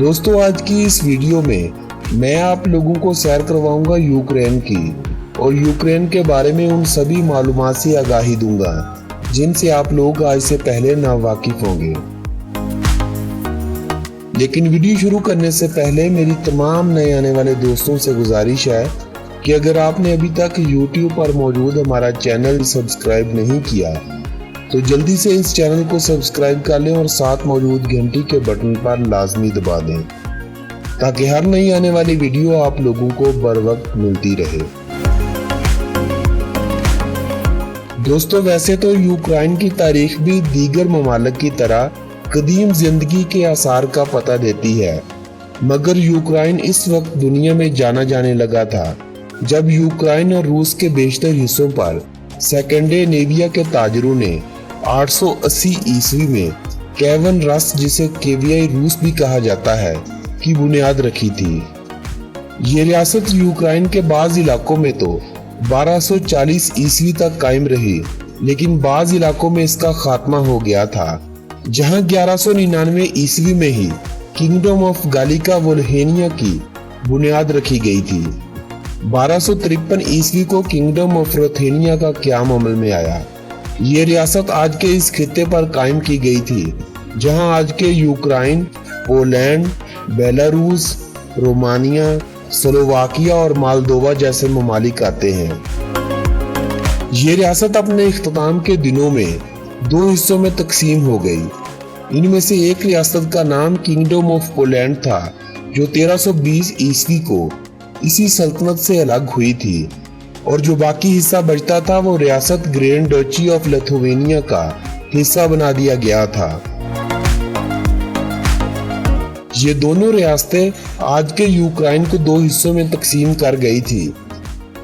दोस्तों, आज की इस वीडियो में मैं आप लोगों को सैर करवाऊंगा यूक्रेन की और यूक्रेन के बारे में उन सभी मालूमात से आगाही दूंगा जिनसे आप लोग आज से पहले नावाकिफ होंगे। लेकिन वीडियो शुरू करने से पहले मेरी तमाम नए आने वाले दोस्तों से गुजारिश है कि अगर आपने अभी तक YouTube पर मौजूद हमारा चैनल सब्सक्राइब नहीं किया तो जल्दी से इस चैनल को सब्सक्राइब कर लें और साथ मौजूद घंटी के बटन पर लाजमी दबा दें ताकि हर नई आने वाली वीडियो आप लोगों को बर वक्त मिलती रहे। दोस्तों, वैसे तो यूक्रेन की तारीख भी दीगर ममालिक की तरह कदीम जिंदगी के आसार का पता देती है, मगर यूक्रेन इस वक्त दुनिया में जाना जाने लगा था जब यूक्रेन और रूस के बेशतर हिस्सों पर स्कैंडिनेविया के ताजरों ने 880 ईस्वी में केवन रस, जिसे केवियाई रूस भी कहा जाता है, की बुनियाद रखी थी। ये रियासत यूक्रेन के बाज़ इलाकों में तो 1240 ईस्वी तक कायम रही, लेकिन बाज़ इलाकों में इसका खात्मा हो गया था, जहां 1199 ईस्वी में ही किंगडम ऑफ गालिका वोल्हेनिया की बुनियाद रखी गई थी। 1253 ईस्वी को किंगडम ऑफ रुथेनिया का क़याम अमल में आया। ये रियासत आज के इस खित्ते पर कायम की गई थी जहां आज के Ukraine, Poland, Belarus, Romania, Slovakia और मोल्दोवा जैसे ममालिक आते हैं। ये रियासत अपने इख्तिताम के दिनों में दो हिस्सों में तकसीम हो गई। इनमें से एक रियासत का नाम किंगडम ऑफ पोलैंड था जो 1320 ईस्वी को इसी सल्तनत से अलग हुई थी, और जो बाकी हिस्सा बचता था वो रियासत ग्रैंड डची ऑफ लिथुआनिया का हिस्सा बना दिया गया था। ये दोनों रियासतें आज के यूक्रेन को दो हिस्सों में तकसीम कर गई थी।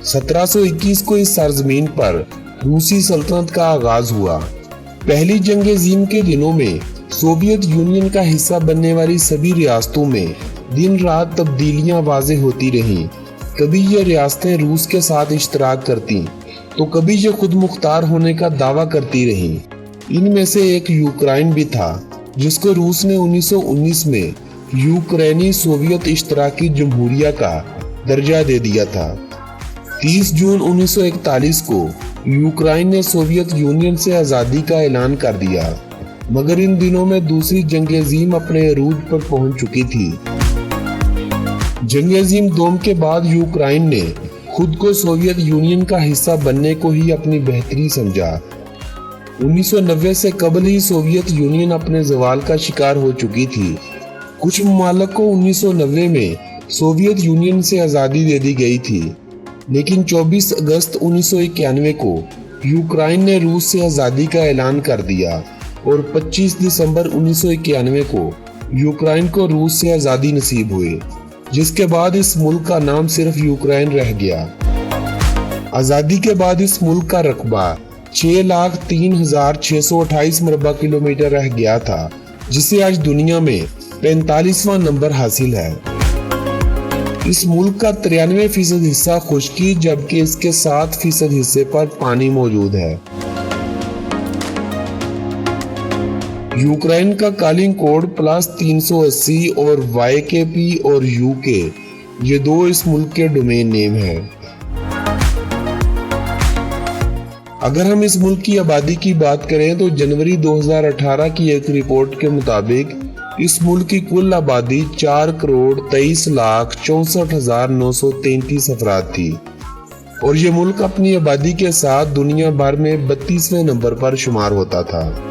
1721 को इस सरजमीन पर रूसी सल्तनत का आगाज हुआ। पहली जंग अज़ीम के दिनों में सोवियत यूनियन का हिस्सा बनने वाली सभी रियासतों में दिन रात तब्दीलियां वाज़ेह होती रहीं। कभी ये रियासतें रूस के साथ इश्तराक करती तो कभी ये खुद मुख्तार होने का दावा करती रहीं। इनमें से एक यूक्रेन भी था जिसको रूस ने 1919 में यूक्रेनी सोवियत इश्तराकी जमहूरिया का दर्जा दे दिया था। 30 जून 1941 को यूक्रेन ने सोवियत यूनियन से आज़ादी का ऐलान कर दिया, मगर इन दिनों में दूसरी जंग अज़ीम अपने अरूज पर पहुंच चुकी थी। जंग अज़ीम दोम के बाद यूक्रेन ने खुद को सोवियत यूनियन का हिस्सा बनने को ही अपनी बेहतरी समझा। 1990 से कबल ही सोवियत यूनियन अपने ज़वाल का शिकार हो चुकी थी। कुछ ममालिक को 1990 में सोवियत यूनियन से आज़ादी दे दी गई थी, लेकिन 24 अगस्त 1991 को यूक्रेन ने रूस से आज़ादी का ऐलान कर दिया और 25 दिसंबर 1991 को यूक्रेन को रूस से आज़ादी नसीब हुई, जिसके बाद इस मुल्क का नाम सिर्फ यूक्रेन रह गया। आज़ादी के बाद इस मुल्क का रकबा 6,03,628 मरबा किलोमीटर रह गया था, जिसे आज दुनिया में 45वां नंबर हासिल है। इस मुल्क का 93% हिस्सा खुश्की, जबकि इसके 7% हिस्से पर पानी मौजूद है। यूक्रेन का कॉलिंग कोड +380 और YKP और UK, ये दो इस मुल्क के डोमेन नेम हैं। अगर हम इस मुल्क की आबादी की बात करें तो जनवरी 2018 की एक रिपोर्ट के मुताबिक इस मुल्क की कुल आबादी 4,23,64,933 अफराद थी, और ये मुल्क अपनी आबादी के साथ दुनिया भर में 32वें नंबर पर शुमार होता था।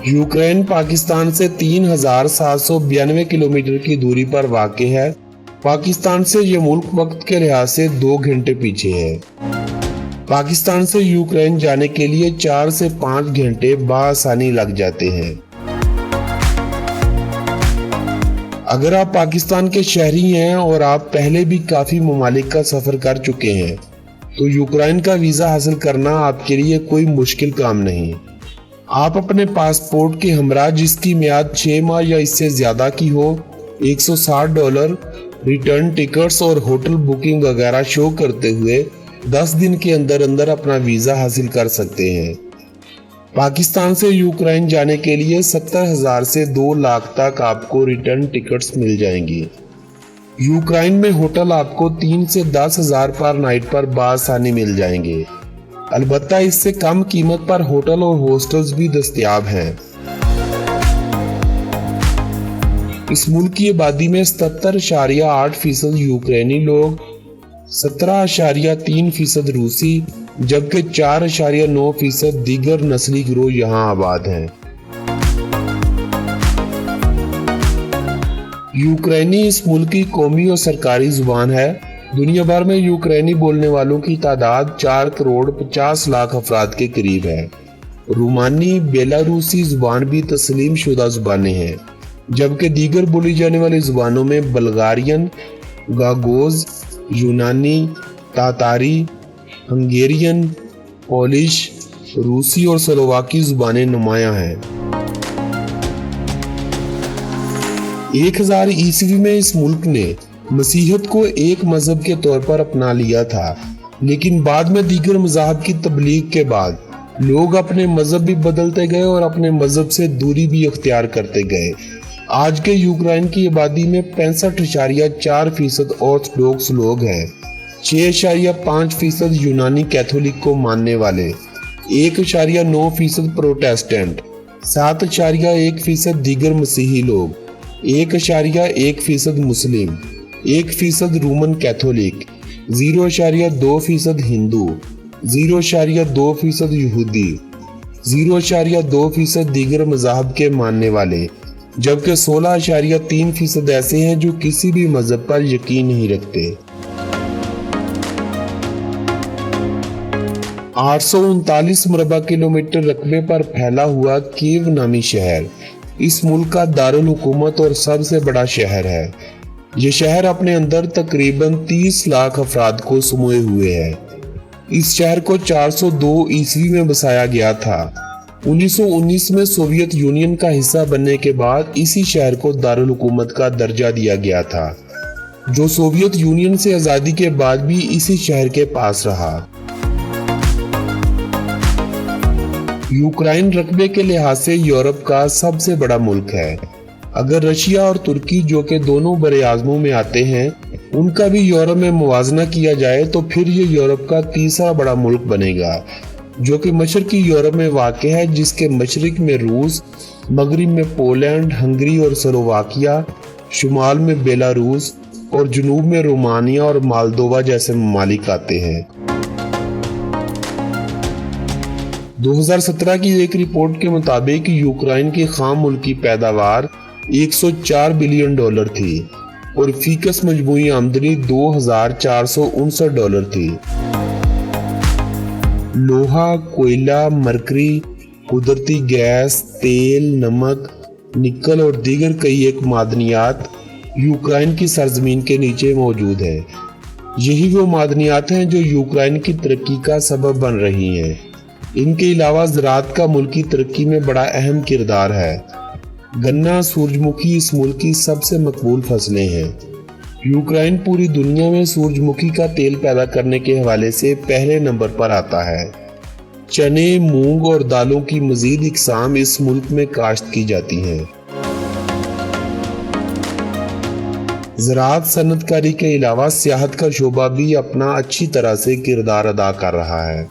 यूक्रेन पाकिस्तान से 3,792 किलोमीटर की दूरी पर वाक़ है। पाकिस्तान से ये मुल्क वक्त के लिहाज से 2 घंटे पीछे है। पाकिस्तान से यूक्रेन जाने के लिए 4 से 5 घंटे बआसानी लग जाते हैं। अगर आप पाकिस्तान के शहरी हैं और आप पहले भी काफ़ी ममालिक का सफ़र कर चुके हैं तो यूक्रेन का वीज़ा हासिल करना आपके लिए कोई मुश्किल काम नहीं। आप अपने पासपोर्ट के हमरा, जिसकी मियाद 6 माह या इससे ज़्यादा की हो, $160 रिटर्न टिकट्स और होटल बुकिंग वगैरह शो करते हुए 10 दिन के अंदर अंदर अपना वीज़ा हासिल कर सकते हैं। पाकिस्तान से यूक्रेन जाने के लिए 70,000 से 2 लाख तक आपको रिटर्न टिकट्स मिल जाएंगी। यूक्रेन में होटल आपको 3 से 10,000 पर नाइट पर बआसानी मिल जाएंगे। अलबत्ता इससे कम कीमत पर होटल और हॉस्टल्स भी दस्तयाब हैं। इस मुल्क की आबादी में 77.8% यूक्रेनी लोग, 17.3% रूसी, जबकि 4.9% दीगर नस्ली गिरोह यहाँ आबाद हैं। यूक्रेनी इस मुल्क की कौमी और सरकारी जुबान है। दुनिया भर में यूक्रेनी बोलने वालों की तादाद 4 करोड़ 50 लाख अफराद के करीब है। रोमानी, बेलारूसी जुबान भी तस्लीम शुदा जुबानें हैं, जबकि दीगर बोली जाने वाली जुबानों में बल्गारियन, गागोज, यूनानी, तातारी, हंगेरियन, पोलिश, रूसी और स्लोवाकी जुबानें नुमायां हैं। 1000 ईस्वी में इस मुल्क ने मसीहत को एक मजहब के तौर पर अपना लिया था, लेकिन बाद में दीगर मज़ाहब की तबलीग के बाद लोग अपने मजहब भी बदलते गए और अपने मजहब से दूरी भी अख्तियार करते गए। आज के यूक्रेन की आबादी में 65.4% ऑर्थोडॉक्स लोग हैं, 6.5% यूनानी कैथोलिक को मानने वाले, 1.9% प्रोटेस्टेंट, 7.1% दीगर मसीही लोग, 1.1% मुस्लिम, 1% रोमन कैथोलिक, 0.2% हिंदू, 0.2% यहूदी, 0.2% दीगर मज़ाहब के मानने वाले, जबकि 16.3% ऐसे हैं जो किसी भी मजहब पर यकीन नहीं रखते। 839 मुरबा किलोमीटर रकबे पर फैला हुआ कीव नामी शहर इस मुल्क का दारुल हुकूमत और सबसे बड़ा शहर है। ये शहर अपने अंदर तकरीबन 30 लाख अफराद को समोए हुए है। इस शहर को 402 ईस्वी में बसाया गया था। 1919 में सोवियत यूनियन का हिस्सा बनने के बाद इसी शहर को दारुल हुकूमत का दर्जा दिया गया था, जो सोवियत यूनियन से आज़ादी के बाद भी इसी शहर के पास रहा। यूक्रेन रकबे के लिहाज से यूरोप का सबसे बड़ा मुल्क है। अगर रशिया और तुर्की, जो कि दोनों बड़े आज़मों में आते हैं, उनका भी यूरोप में मुवाजना किया जाए तो फिर ये यूरोप का तीसरा बड़ा मुल्क बनेगा, जो कि मशरकी यूरोप में वाक़ है, जिसके मशरक में रूस, मगरिब में पोलैंड, हंगरी और स्लोवाकिया, शुमाल में बेलारूस और जनूब में रोमानिया और मालदोवा जैसे ममालिक आते हैं। 2017 की एक रिपोर्ट के मुताबिक यूक्रेन की खाम मुल्की पैदावार $104 बिलियन थी और फीकस मजमूई आमदनी $2,459 थी। लोहा, कोयला, मरकरी, कुदरती गैस, तेल, नमक, निकल और दीगर कई एक मादनियात यूक्रेन की सरजमीन के नीचे मौजूद है। यही वो मादनियात हैं जो यूक्रेन की तरक्की का सबब बन रही हैं। इनके अलावा ज़राअत का मुल्की तरक्की में बड़ा अहम किरदार है। गन्ना, सूरजमुखी इस मुल्क की सबसे मकबूल फसलें हैं। यूक्रेन पूरी दुनिया में सूरजमुखी का तेल पैदा करने के हवाले से पहले नंबर पर आता है। चने, मूंग और दालों की मजीद इकसाम इस मुल्क में काश्त की जाती हैं। ज़राअत सनतकारी के अलावा सियाहत का शोबा भी अपना अच्छी तरह से किरदार अदा कर रहा है।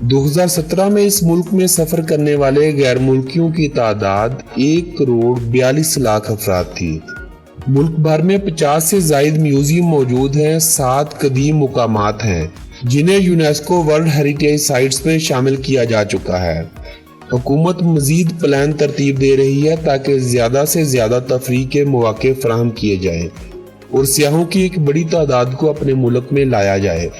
2017 में इस मुल्क में सफ़र करने वाले गैर मुल्कियों की तादाद 1 करोड़ 42 लाख अफराद थी। मुल्क भर में 50 से ज़ायद म्यूजियम मौजूद हैं। 7 कदीम मुकामात हैं जिन्हें यूनेस्को वर्ल्ड हेरिटेज साइट्स में शामिल किया जा चुका है। हुकूमत मजीद प्लान तरतीब दे रही है ताकि ज़्यादा से ज़्यादा तफरीह के मौके फराहम किए जाएं और सियाहों की एक बड़ी तादाद को अपने मुल्क में लाया जाए।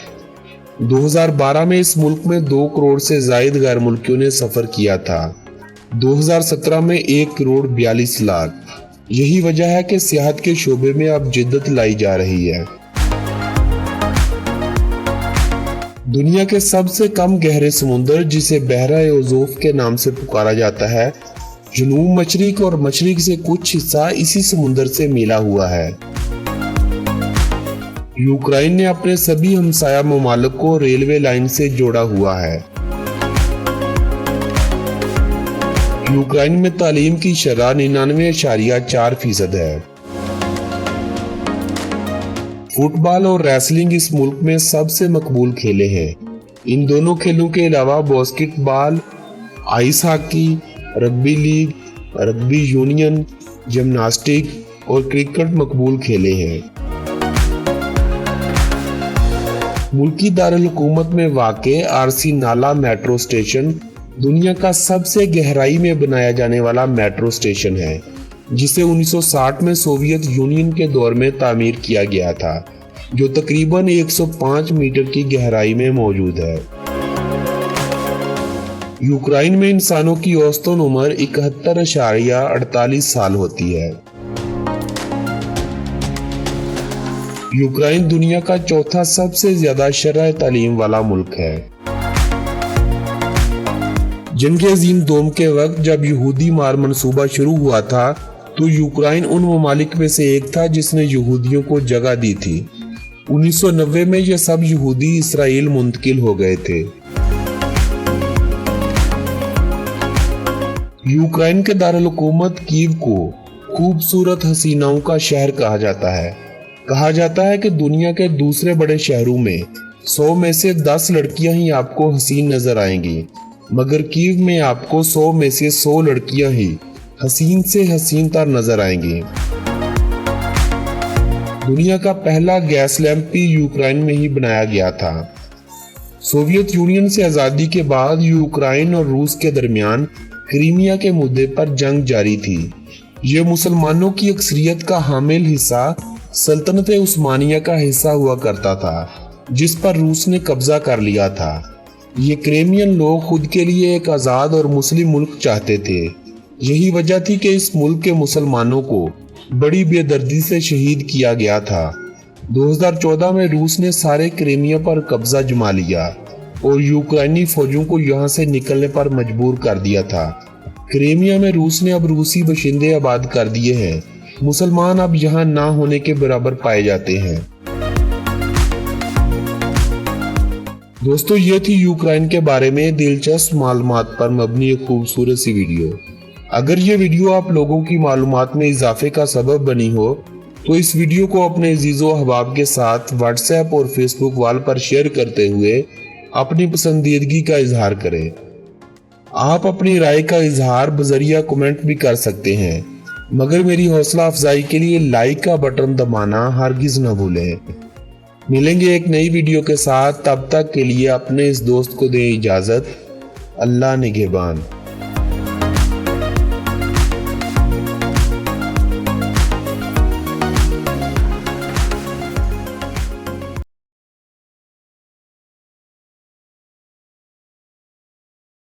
2012 में इस मुल्क में 2 करोड़ से ज़ायद गैर मुल्कियों ने सफ़र किया था। 2017 में 1 करोड़ 42 लाख। यही वजह है कि सियाहत के शोबे में अब जिद्दत लाई जा रही है। दुनिया के सबसे कम गहरे समुंदर, जिसे बहरा ओज़ोफ के नाम से पुकारा जाता है, जनूब मशरिक और मशरिक से कुछ हिस्सा इसी समुंदर से मिला हुआ है। यूक्रेन ने अपने सभी हमसाया ममालिक को रेलवे लाइन से जोड़ा हुआ है। यूक्रेन में तालीम की शरह 99.4% है। फुटबॉल और रेसलिंग इस मुल्क में सबसे मकबूल खेले हैं। इन दोनों खेलों के अलावा basketball, ice hockey, rugby league, rugby union, gymnastic और क्रिकेट मकबूल खेले हैं। मुल्की दारुल हुकूमत में वाक़े आरसी नाला मेट्रो स्टेशन दुनिया का सबसे गहराई में बनाया जाने वाला मेट्रो स्टेशन है, जिसे 1960 में सोवियत यूनियन के दौर में तामीर किया गया था, जो तकरीबन 105 मीटर की गहराई में मौजूद है। यूक्रेन में इंसानों की औसतन उम्र 71.48 साल होती है। यूक्रेन दुनिया का चौथा सबसे ज्यादा शरह तालीम वाला मुल्क है। जंग अजीम दोम के वक्त जब यहूदी मार मंसूबा शुरू हुआ था, तो यूक्रेन उन ममालिक में से एक था जिसने यहूदियों को जगह दी थी। 1990 में ये सब यहूदी इसराइल मुंतकिल हो गए थे। यूक्रेन के दारुल हुकूमत कीव को खूबसूरत हसीनाओं का शहर कहा जाता है। कहा जाता है कि दुनिया के दूसरे बड़े शहरों में 100 में से 10 लड़कियां ही आपको हसीन नजर आएंगी, मगर कीव में आपको 100 में से 100 लड़कियां ही हसीन से हसीन तर नजर आएंगी। दुनिया का पहला गैस लैंप भी यूक्रेन में ही बनाया गया था। सोवियत यूनियन से आज़ादी के बाद यूक्रेन और रूस के दरमियान क्रीमिया के मुद्दे पर जंग जारी थी। ये मुसलमानों की अक्सरियत का हामिल हिस्सा सल्तनत उस्मानिया का हिस्सा हुआ करता था, जिस पर रूस ने कब्जा कर लिया था। ये क्रीमियन लोग खुद के लिए एक आज़ाद और मुस्लिम मुल्क चाहते थे। यही वजह थी कि इस मुल्क के मुसलमानों को बड़ी बेदर्दी से शहीद किया गया था। 2014 में रूस ने सारे क्रीमिया पर कब्जा जमा लिया और यूक्रेनी फौजों को यहाँ से निकलने पर मजबूर कर दिया था। क्रीमिया में रूस ने अब रूसी बशिंदे आबाद कर दिए हैं। मुसलमान अब यहाँ ना होने के बराबर पाए जाते हैं। दोस्तों, ये थी यूक्रेन के बारे में दिलचस्प मालूमात पर मबनी एक खूबसूरत सी वीडियो। अगर ये वीडियो आप लोगों की मालूमात में इजाफे का सबब बनी हो, तो इस वीडियो को अपने अजीज़ो अहबाब के साथ व्हाट्सएप और फेसबुक वाल पर शेयर करते हुए अपनी पसंदीदगी का इजहार करें। आप अपनी राय का इजहार बजरिया कमेंट भी कर सकते हैं, मगर मेरी हौसला अफजाई के लिए लाइक का बटन दबाना हरगिज न भूलें। मिलेंगे एक नई वीडियो के साथ, तब तक के लिए अपने इस दोस्त को दें इजाज़त। अल्लाह निगहबान।